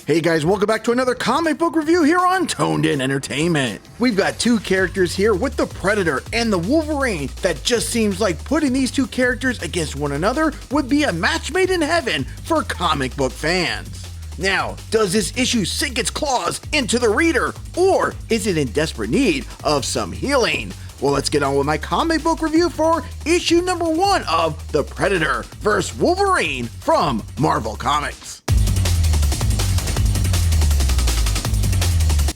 Hey guys, welcome back to another comic book review here on Toned In Entertainment. We've got two characters here with the Predator and the Wolverine that just seems like putting these two characters against one another would be a match made in heaven for comic book fans. Now, does this issue sink its claws into the reader, or is it in desperate need of some healing? Well, let's get on with my comic book review for issue number 1 of The Predator vs. Wolverine from Marvel Comics.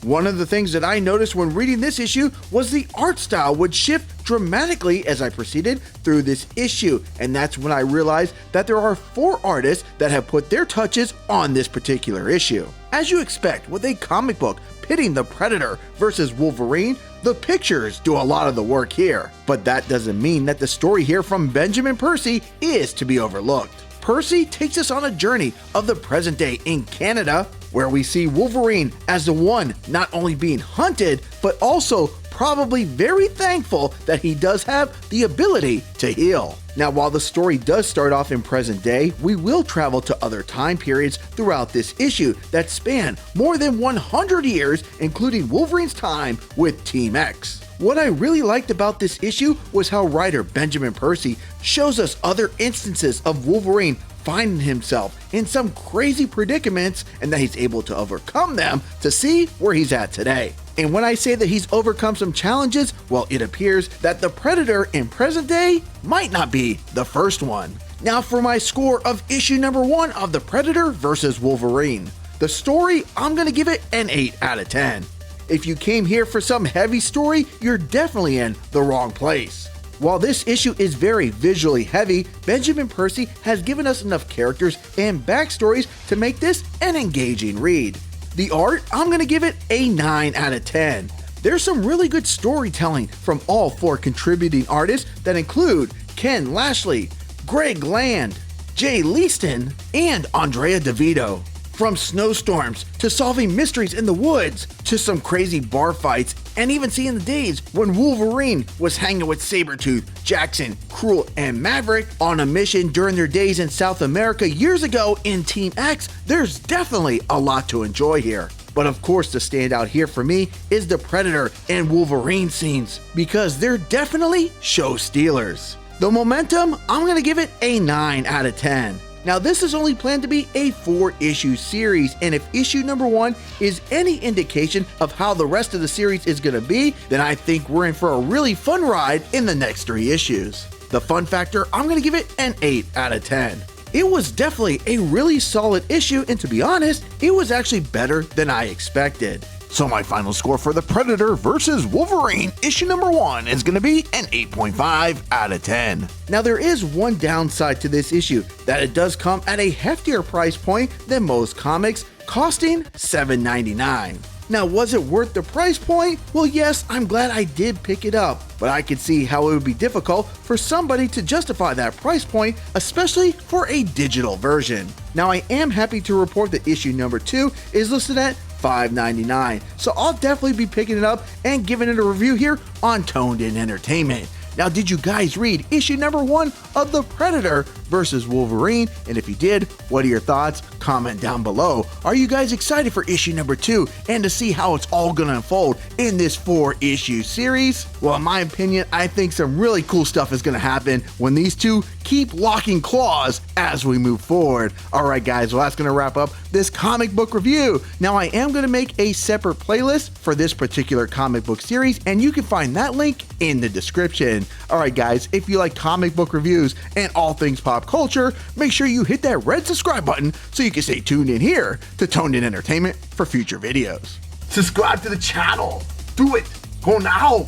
One of the things that I noticed when reading this issue was the art style would shift dramatically as I proceeded through this issue, and that's when I realized that there are 4 artists that have put their touches on this particular issue. As you expect with a comic book pitting the Predator versus Wolverine, the pictures do a lot of the work here, but that doesn't mean that the story here from Benjamin Percy is to be overlooked. Percy takes us on a journey of the present day in Canada, where we see Wolverine as the one not only being hunted, but also probably very thankful that he does have the ability to heal. Now, while the story does start off in present day, we will travel to other time periods throughout this issue that span more than 100 years, including Wolverine's time with Team X. What I really liked about this issue was how writer Benjamin Percy shows us other instances of Wolverine finding himself in some crazy predicaments and that he's able to overcome them to see where he's at today. And when I say that he's overcome some challenges, well, it appears that the Predator in present day might not be the first one. Now for my score of issue number 1 of The Predator vs. Wolverine. The story, I'm gonna give it an 8 out of 10. If you came here for some heavy story, you're definitely in the wrong place. While this issue is very visually heavy, Benjamin Percy has given us enough characters and backstories to make this an engaging read. The art, I'm going to give it a 9 out of 10. There's some really good storytelling from all 4 contributing artists that include Ken Lashley, Greg Land, Jay Leaston, and Andrea DeVito. From snowstorms, to solving mysteries in the woods, to some crazy bar fights, and even seeing the days when Wolverine was hanging with Sabretooth, Jackson, Cruel, and Maverick on a mission during their days in South America years ago in Team X, there's definitely a lot to enjoy here. But of course, the standout here for me is the Predator and Wolverine scenes, because they're definitely show stealers. The momentum, I'm going to give it a 9 out of 10. Now, this is only planned to be a 4-issue series, and if issue number 1 is any indication of how the rest of the series is going to be, then I think we're in for a really fun ride in the next 3 issues. The fun factor, I'm going to give it an 8 out of 10. It was definitely a really solid issue, and to be honest, it was actually better than I expected. So my final score for The Predator vs. Wolverine issue number 1 is going to be an 8.5 out of 10. Now there is one downside to this issue, that it does come at a heftier price point than most comics, costing $7.99. Now, was it worth the price point? Well, yes, I'm glad I did pick it up, but I could see how it would be difficult for somebody to justify that price point, especially for a digital version. Now, I am happy to report that issue number 2 is listed at $5.99, so I'll definitely be picking it up and giving it a review here on Toned In Entertainment. Now, did you guys read issue number 1 of The Predator vs. Wolverine? And if you did, what are your thoughts? Comment down below. Are you guys excited for issue number 2 and to see how it's all gonna unfold in this 4-issue series? Well, in my opinion, I think some really cool stuff is gonna happen when these two keep locking claws as we move forward. Alright guys, well that's gonna wrap up this comic book review. Now I am gonna make a separate playlist for this particular comic book series, and you can find that link in the description. Alright guys, if you like comic book reviews and all things pop culture, make sure you hit that red subscribe button so you can stay tuned in here to Toned In Entertainment for future videos. Subscribe to the channel. Do it. Go now.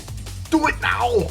Do it now.